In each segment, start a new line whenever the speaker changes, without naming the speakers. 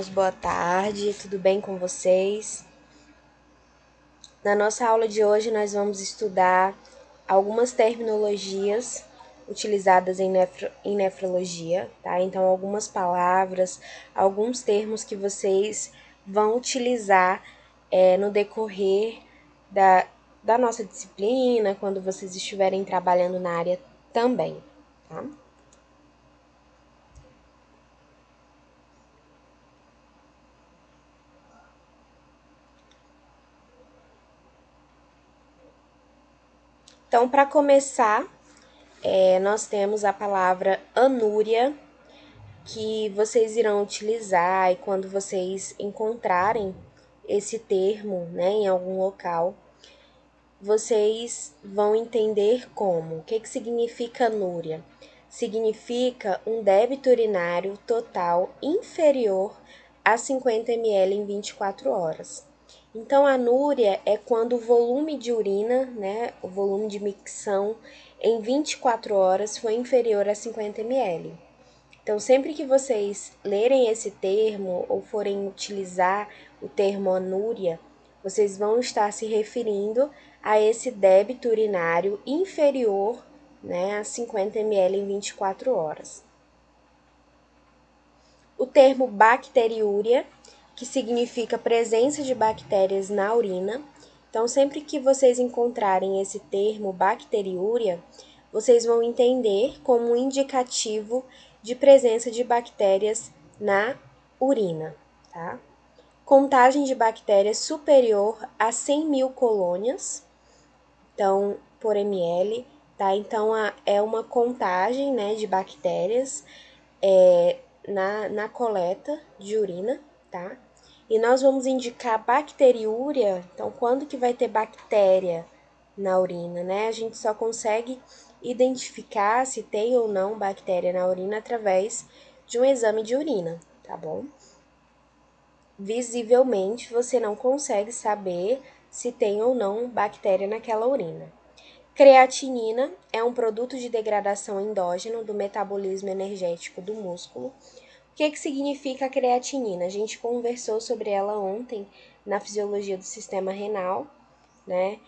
Boa tarde, tudo bem com vocês? Na nossa aula de hoje, nós vamos estudar algumas terminologias utilizadas em nefrologia, tá? Então, algumas palavras, alguns termos que vocês vão utilizar no decorrer da nossa disciplina, quando vocês estiverem trabalhando na área também, tá? Então, para começar, nós temos a palavra anúria, que vocês irão utilizar e quando vocês encontrarem esse termo, né, em algum local, vocês vão entender como. O que significa anúria? Significa um débito urinário total inferior a 50 ml em 24 horas. Então, a anúria é quando o volume de urina, né, o volume de micção em 24 horas foi inferior a 50 ml. Então, sempre que vocês lerem esse termo ou forem utilizar o termo anúria, vocês vão estar se referindo a esse débito urinário inferior, né, a 50 ml em 24 horas. O termo bacteriúria, que significa presença de bactérias na urina. Então, sempre que vocês encontrarem esse termo bacteriúria, vocês vão entender como um indicativo de presença de bactérias na urina, tá? Contagem de bactérias superior a 100 mil colônias, então, por ml, tá? Então, é uma contagem, né, de bactérias na coleta de urina, tá? E nós vamos indicar bacteriúria, então quando que vai ter bactéria na urina, né? A gente só consegue identificar se tem ou não bactéria na urina através de um exame de urina, tá bom? Visivelmente você não consegue saber se tem ou não bactéria naquela urina. Creatinina é um produto de degradação endógeno do metabolismo energético do músculo. O que significa a creatinina? A gente conversou sobre ela ontem na fisiologia do sistema renal, né?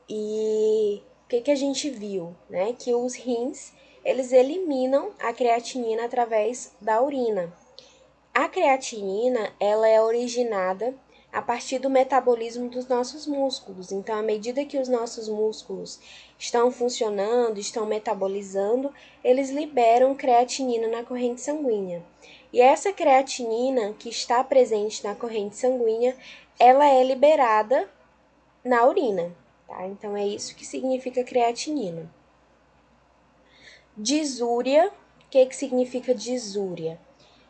E o que a gente viu, né? Que os rins, eles eliminam a creatinina através da urina. A creatinina, ela é originada a partir do metabolismo dos nossos músculos. Então, à medida que os nossos músculos estão funcionando, estão metabolizando, eles liberam creatinina na corrente sanguínea. E essa creatinina que está presente na corrente sanguínea, ela é liberada na urina, tá? Então, é isso que significa creatinina. Disúria, o que significa disúria?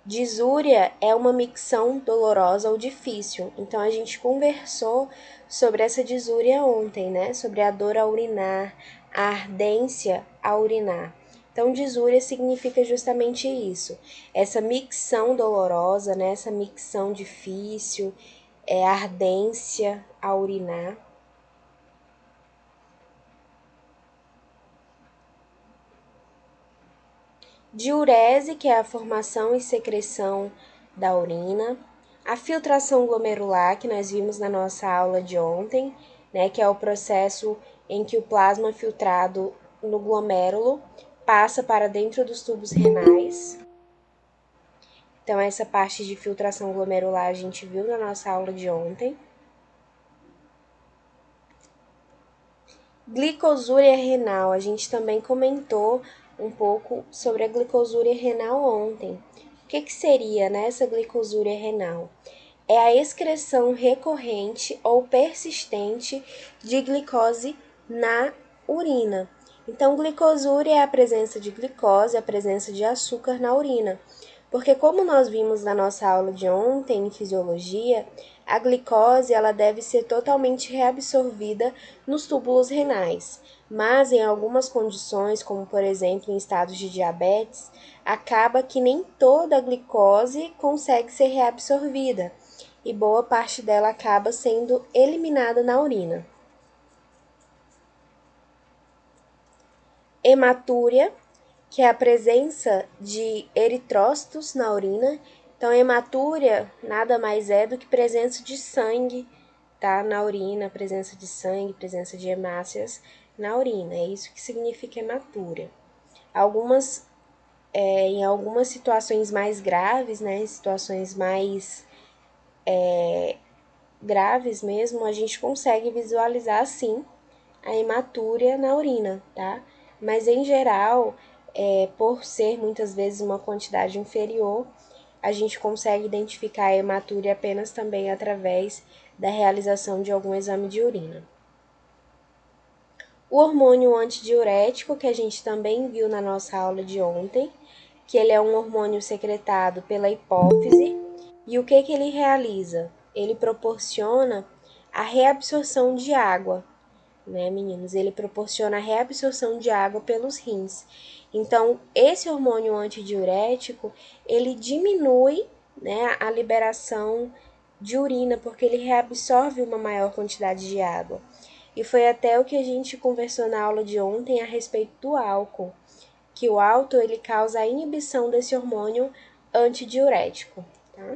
Disúria é uma micção dolorosa ou difícil. Então, a gente conversou sobre essa disúria ontem, né? Sobre a dor a urinar, a ardência a urinar. Então, disúria significa justamente isso. Essa micção dolorosa, né? Essa micção difícil, ardência a urinar. Diurese, que é a formação e secreção da urina. A filtração glomerular, que nós vimos na nossa aula de ontem, né, que é o processo em que o plasma filtrado no glomérulo passa para dentro dos tubos renais. Então, essa parte de filtração glomerular a gente viu na nossa aula de ontem. Glicosúria renal, a gente também comentou um pouco sobre a glicosúria renal ontem. O que seria, né, essa glicosúria renal? É a excreção recorrente ou persistente de glicose na urina. Então, glicosúria é a presença de glicose, a presença de açúcar na urina. Porque como nós vimos na nossa aula de ontem em fisiologia, a glicose ela deve ser totalmente reabsorvida nos túbulos renais. Mas em algumas condições, como por exemplo em estados de diabetes, acaba que nem toda a glicose consegue ser reabsorvida e boa parte dela acaba sendo eliminada na urina. Hematúria, que é a presença de eritrócitos na urina, Então, hematúria nada mais é do que presença de sangue, tá? Na urina, presença de sangue, presença de hemácias na urina. É isso que significa hematúria. Em algumas situações mais graves, né? Situações mais graves mesmo, a gente consegue visualizar sim a hematúria na urina, tá? Mas em geral, por ser muitas vezes uma quantidade inferior, a gente consegue identificar a hematúria apenas também através da realização de algum exame de urina. O hormônio antidiurético, que a gente também viu na nossa aula de ontem, que ele é um hormônio secretado pela hipófise, e o que ele realiza? Ele proporciona a reabsorção de água, né, meninos? Ele proporciona a reabsorção de água pelos rins. Então, esse hormônio antidiurético, ele diminui, né, a liberação de urina, porque ele reabsorve uma maior quantidade de água. E foi até o que a gente conversou na aula de ontem a respeito do álcool, que o álcool ele causa a inibição desse hormônio antidiurético, tá?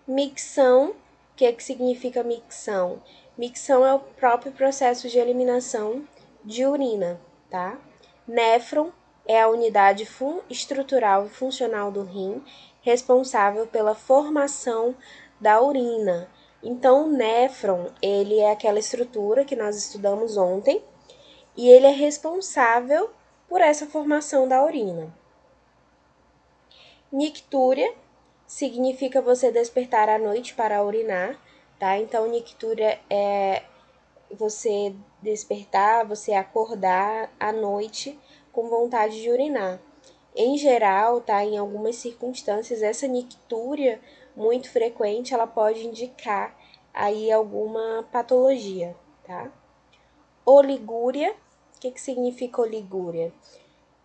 Micção, o que significa micção? Micção é o próprio processo de eliminação de urina, tá? Néfron é a unidade estrutural e funcional do rim responsável pela formação da urina. Então, o néfron, ele é aquela estrutura que nós estudamos ontem e ele é responsável por essa formação da urina. Nictúria significa você despertar à noite para urinar, tá? Então, nictúria é você despertar, você acordar à noite com vontade de urinar. Em geral, tá? Em algumas circunstâncias, essa nictúria muito frequente, ela pode indicar aí alguma patologia, tá? Oligúria, o que significa oligúria?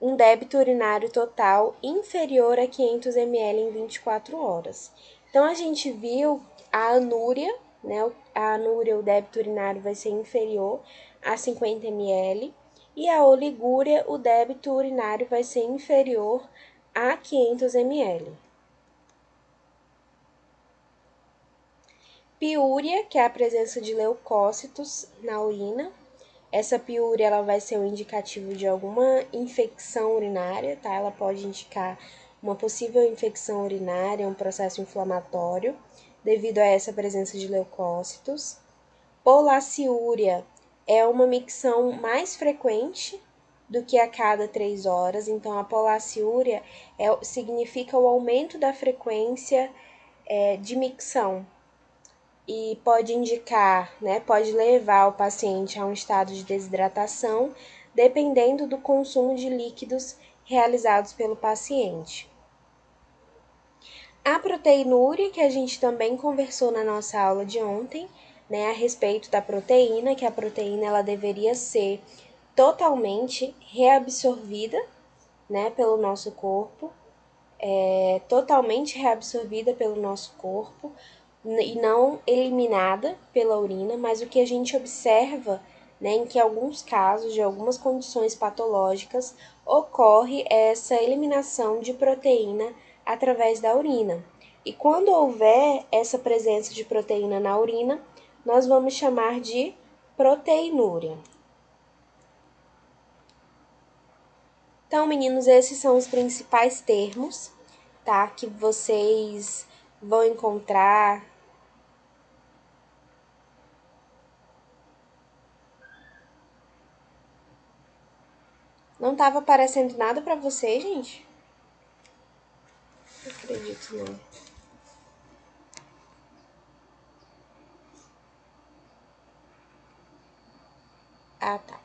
Um débito urinário total inferior a 500 ml em 24 horas. Então, a gente viu a anúria, né? A anúria, o débito urinário vai ser inferior a 50 ml. E a oligúria, o débito urinário vai ser inferior a 500 ml. Piúria, que é a presença de leucócitos na urina. Essa piúria ela vai ser um indicativo de alguma infecção urinária, tá? Ela pode indicar uma possível infecção urinária, um processo inflamatório, devido a essa presença de leucócitos. Polaciúria é uma micção mais frequente do que a cada 3 horas, então a polaciúria significa o aumento da frequência de micção, e pode indicar, né, pode levar o paciente a um estado de desidratação, dependendo do consumo de líquidos realizados pelo paciente. A proteinúria, que a gente também conversou na nossa aula de ontem, né, a respeito da proteína, que a proteína ela deveria ser totalmente reabsorvida, né, pelo nosso corpo, totalmente reabsorvida pelo nosso corpo e não eliminada pela urina, mas o que a gente observa, né, em que alguns casos de algumas condições patológicas ocorre essa eliminação de proteína através da urina. E quando houver essa presença de proteína na urina, nós vamos chamar de proteinúria. Então, meninos, esses são os principais termos, tá? Que vocês vão encontrar. Não tava aparecendo nada pra vocês, gente? Não acredito, não. Ah, tá.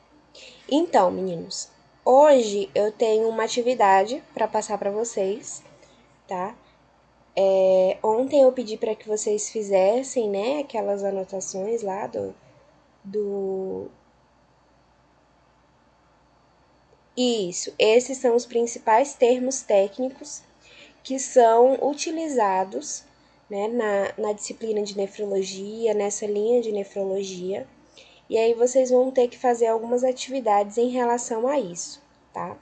Então, meninos, hoje eu tenho uma atividade para passar para vocês, tá? Ontem eu pedi para que vocês fizessem, né, aquelas anotações lá do... Isso, esses são os principais termos técnicos que são utilizados, né, na disciplina de nefrologia, nessa linha de nefrologia. E aí vocês vão ter que fazer algumas atividades em relação a isso, tá?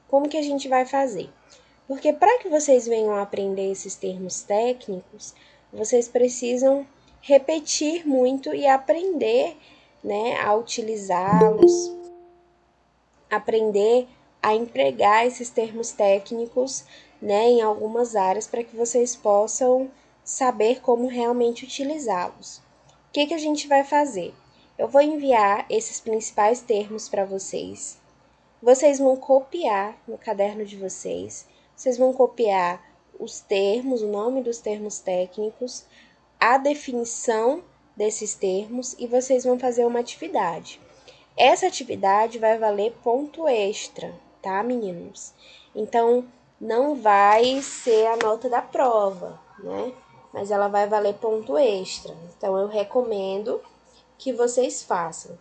Como que a gente vai fazer? Porque para que vocês venham aprender esses termos técnicos, vocês precisam repetir muito e aprender, né, a utilizá-los, aprender a empregar esses termos técnicos, né, em algumas áreas para que vocês possam saber como realmente utilizá-los. O que a gente vai fazer? Eu vou enviar esses principais termos para vocês. Vocês vão copiar no caderno de vocês. Vocês vão copiar os termos, o nome dos termos técnicos, a definição desses termos e vocês vão fazer uma atividade. Essa atividade vai valer ponto extra, tá, meninos? Então, não vai ser a nota da prova, né? Mas ela vai valer ponto extra. Então, eu recomendo que vocês façam.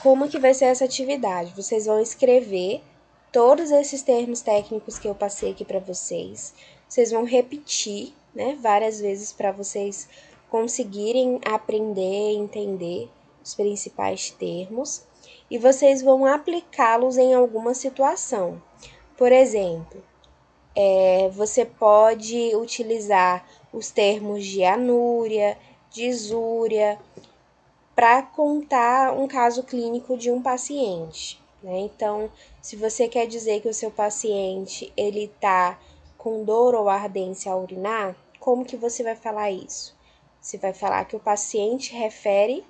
Como que vai ser essa atividade? Vocês vão escrever todos esses termos técnicos que eu passei aqui para vocês. Vocês vão repetir, né, várias vezes para vocês conseguirem aprender, entender os principais termos e vocês vão aplicá-los em alguma situação. Por exemplo, você pode utilizar os termos de anúria, disúria, para contar um caso clínico de um paciente, né? Então, se você quer dizer que o seu paciente ele tá com dor ou ardência ao urinar, como que você vai falar isso? Você vai falar que o paciente refere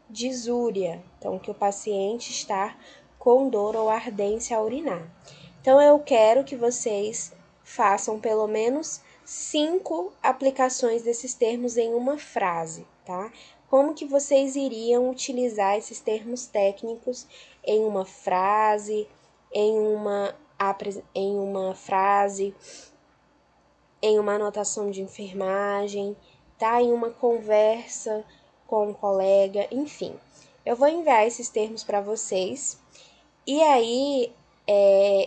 disúria, então que o paciente está com dor ou ardência ao urinar. Então, eu quero que vocês façam pelo menos 5 aplicações desses termos em uma frase, tá? Como que vocês iriam utilizar esses termos técnicos em uma frase, em uma frase, em uma anotação de enfermagem, tá? Em uma conversa com um colega, enfim. Eu vou enviar esses termos para vocês e aí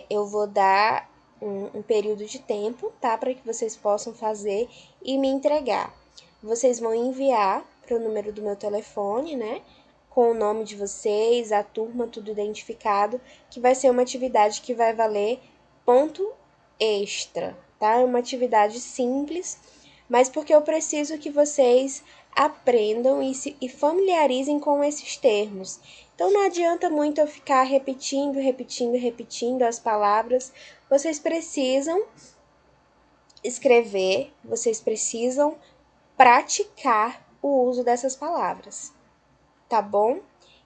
eu vou dar um período de tempo, tá? Para que vocês possam fazer e me entregar. Vocês vão enviar para o número do meu telefone, né? Com o nome de vocês, a turma, tudo identificado, que vai ser uma atividade que vai valer ponto extra, tá? É uma atividade simples, mas porque eu preciso que vocês aprendam e familiarizem com esses termos. Então não adianta muito eu ficar repetindo as palavras. Vocês precisam escrever, vocês precisam praticar o uso dessas palavras, tá bom?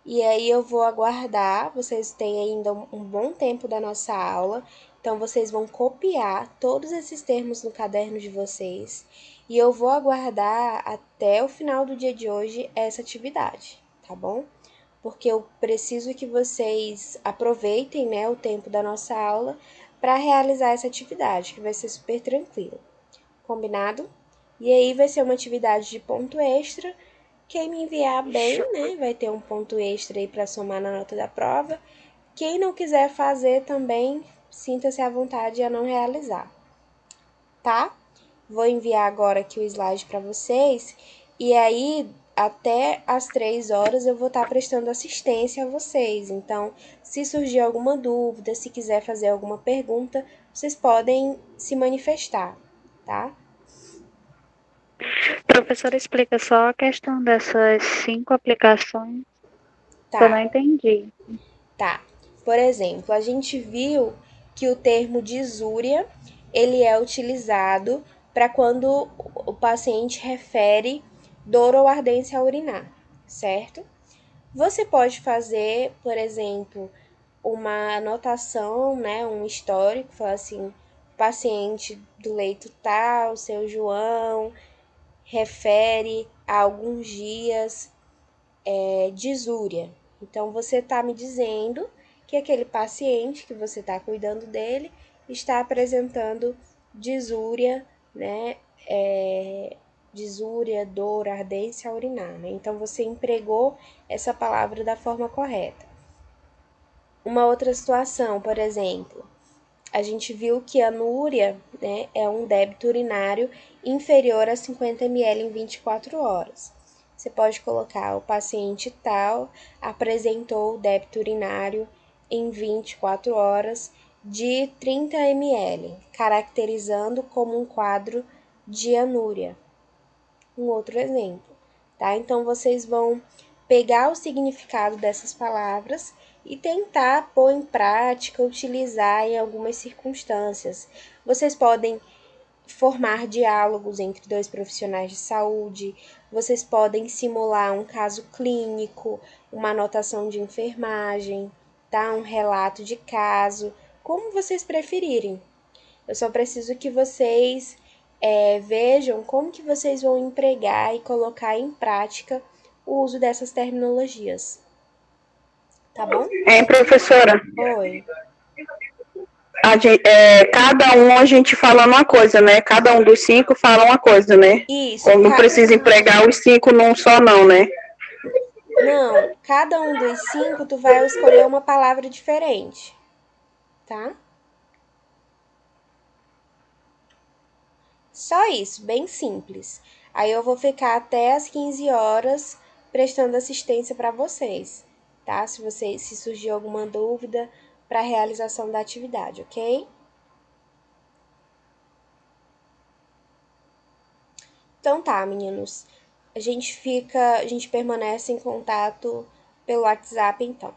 E aí eu vou aguardar, vocês têm ainda um bom tempo da nossa aula, então vocês vão copiar todos esses termos no caderno de vocês e eu vou aguardar até o final do dia de hoje essa atividade, tá bom? Porque eu preciso que vocês aproveitem, né, o tempo da nossa aula para realizar essa atividade, que vai ser super tranquilo. Combinado? E aí vai ser uma atividade de ponto extra. Quem me enviar bem, né, vai ter um ponto extra aí para somar na nota da prova. Quem não quiser fazer também, sinta-se à vontade a não realizar, tá? Vou enviar agora aqui o slide para vocês e aí até às 3 horas eu vou estar prestando assistência a vocês. Então, se surgir alguma dúvida, se quiser fazer alguma pergunta, vocês podem se manifestar, tá?
Professora, explica só a questão dessas 5 aplicações que eu não
Tá,
entendi.
tá. Por exemplo, a gente viu que o termo disúria, ele é utilizado para quando o paciente refere dor ou ardência ao urinar, certo? Você pode fazer, por exemplo, uma anotação, né, um histórico, falar assim, paciente do leito tal, seu João, refere a alguns dias disúria. Então, você está me dizendo que aquele paciente que você está cuidando dele está apresentando disúria, né? Disúria, dor, ardência a urinar, né? Então, você empregou essa palavra da forma correta. Uma outra situação, por exemplo, a gente viu que a anúria, né, é um débito urinário inferior a 50 ml em 24 horas. Você pode colocar o paciente tal apresentou o débito urinário em 24 horas de 30 ml, caracterizando como um quadro de anúria. Um outro exemplo, tá? Então vocês vão pegar o significado dessas palavras e tentar pôr em prática, utilizar em algumas circunstâncias. Vocês podem formar diálogos entre dois profissionais de saúde, vocês podem simular um caso clínico, uma anotação de enfermagem, tá? Um relato de caso, como vocês preferirem. Eu só preciso que vocês vejam como que vocês vão empregar e colocar em prática o uso dessas terminologias. Tá bom?
Professora?
Oi.
Cada um a gente fala uma coisa, né? Cada um dos 5 fala uma coisa, né?
Isso,
Não precisa empregar os 5 num só, não, né?
não, cada um dos 5 tu vai escolher uma palavra diferente, tá? Só isso, bem simples. Aí eu vou ficar até as 15 horas prestando assistência para vocês, tá? Se surgir alguma dúvida para a realização da atividade, ok? Então tá, meninos. A gente permanece em contato pelo WhatsApp então.